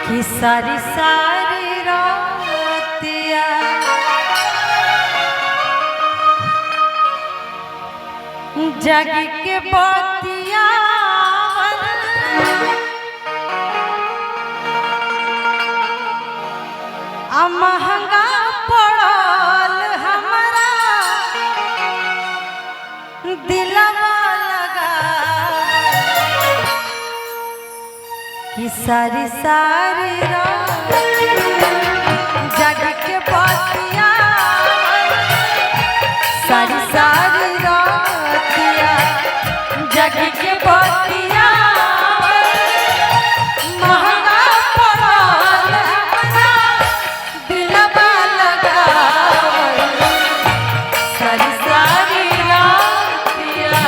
कि सारी सारी रातिया जग के बतिया महंगा पड़ल हमारा दिलवा लगा कि सारी सारी रात जग के बतिया सारी सारी रातिया जग के बतिया महंगा पड़ल हमारा दिलवा लगा सारी सारी रातिया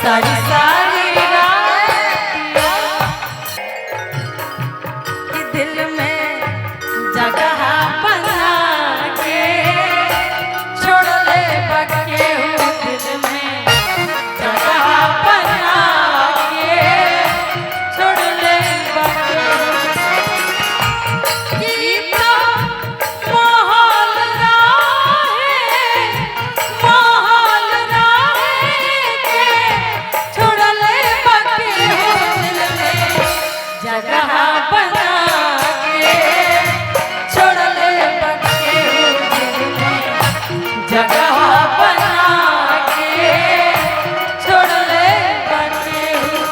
सारी सारी रातिया कि दिल में जगह बना के छोड़ ले बके हूँ दिल में जगह बना के छोड़ ले बके ये तो माहौल राहे के छोड़ ले बके हूँ दिल में जगह बना के छोड़ ले बके हूँ दिल में जगह बना के छोड़ ले बके हूँ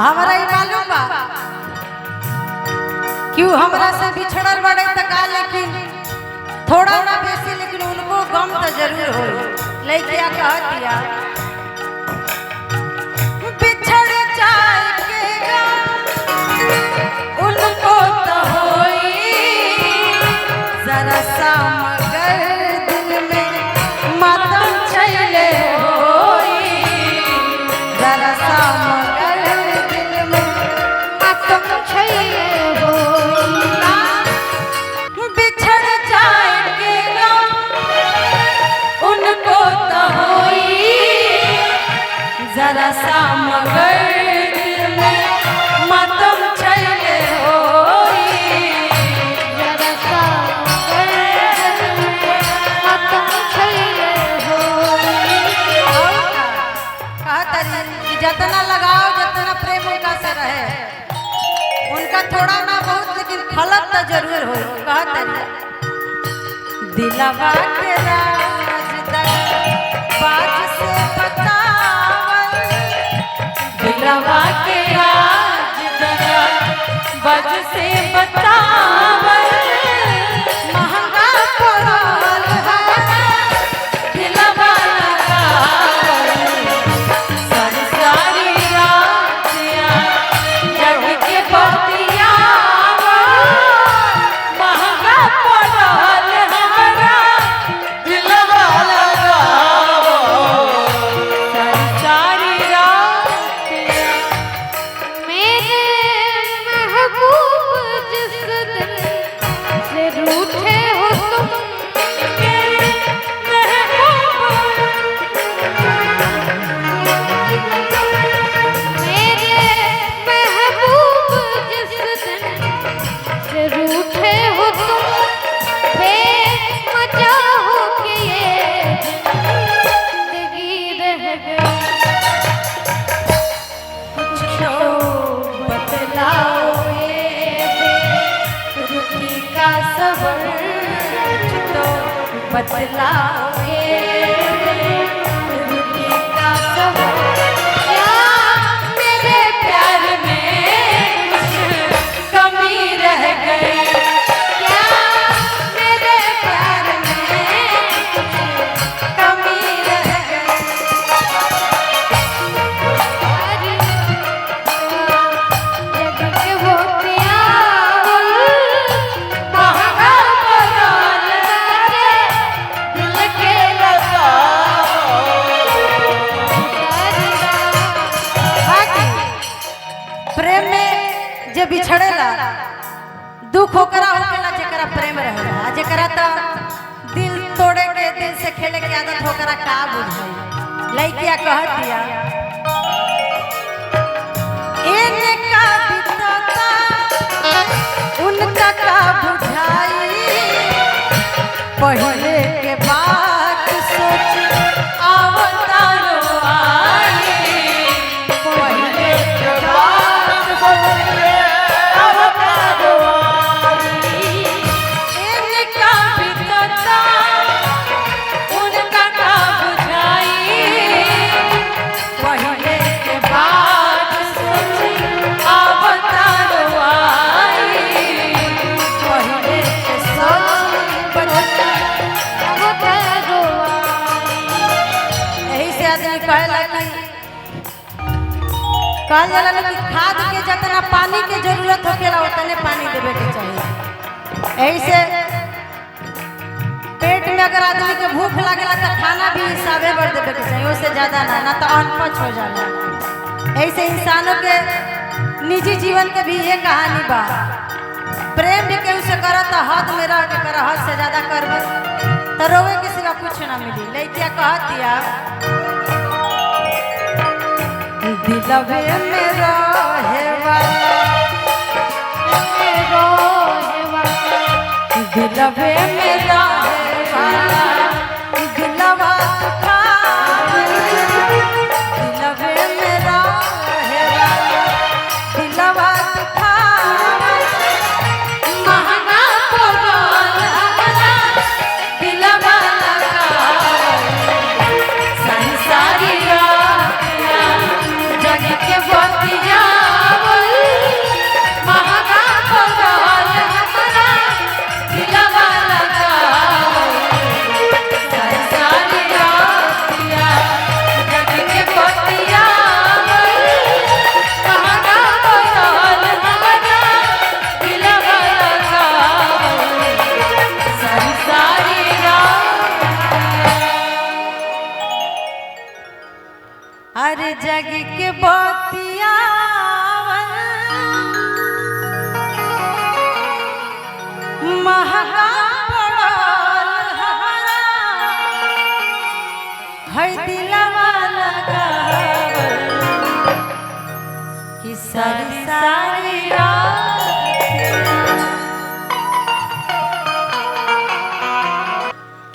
हमरा ही मालूम बा क्यों हमरा से बिछड़ल बड़े त का लेकिन थोड़ा ना बेसी लेकिन उनको गम तो जरूर हो लइकिया कहतिया बिछड़ जाए के गम उनको तो होई जरा सा मगर दिल में मातम छैले होई जरा सा मगर दिल में मातम छैले होई बिछड़ जाएंगे गम उनको तो होई जरा सा मगर दिल में मातम छैले होई जरा सा मगर दिल में मातम छैले होई कि जितना लगाओ जितना प्रेम उनका से रहे उनका थोड़ा ना बहुत लेकिन खलत तो जरूर हो कहते दिलवा के राज बाज से बतावल दिलवा के राज बाज से बतावल महंगा पड़ल हमारा दिलवा लगावल सारी सारी रातिया जग के बतिया महंगा पड़ल हमारा दिलवा लगावल सारी सारी रातिया मेरे महबूब जिस दिन से रूठे हो तुम मेरे महबूब मेरे महबूब जिस दिन से रूठे हो तुम बेमजा हो के ये जिंदगी रह गई कुछ तो बतलाओ ये बेरुखी का सबर कुछ तो बतलाओ ये बेरुखी का सबर क्या मेरे प्यार में कुछ कमी रह गई क्या मेरे प्यार में कुछ कमी रह गई जग के हो प्यार महंगा पड़ल दिल के दुख ओकरा होकेला जेकरा प्रेम रहेला, जेकरा तो दिल तोड़े के दिल से खेले के आदत होकरा का बुझाई। लइकिया कहत दिया एने का बितता उनका का बुझाई, पहले के बात सोच आवतारो आई, पहले के बात सोच आवतारो आई। इनका बितता उनका का बुझाई, पहले के बात सोच आवतारो आई, पहले के सोच आवतारो आई। यही से आदमी कहला कि खाद के जितना पानी के जरूरत होकेला उतने पानी देवे के चाहिए। यही से पेट में अगर आदमी के भूख लागेला तो खाना भी हिसाबे भर देवे के चाहिए, उससे ज्यादा ना तो अनपच हो जाला। यही से इंसानों के निजी जीवन के भी ये कहानी बा, प्रेम भी केहू से करा तो हद में रह के करा, हद से ज्यादा करबे तो रोवे के सिवा कुछ ना मिली। लइकिया कहत दिया दिलवे में रहे वाला, दिलवे में रहे वाला, दिलवा दुखावे, दिलवे में रहे वाला, दिलवा दुखावे, महंगा पड़ला दिलवा लगावे, संसारी जग के बतिया महंगा पड़ल हमारा दिलवा लगावे, संसारी जग के बतिया महंगा पड़ल हमारा दिलवा लगावे, संसारी अरे जग के बतिया महंगा पड़ल हमारा है दिलवा लगावल, कि सारी सारी रात,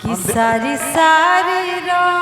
कि सारी सारी रात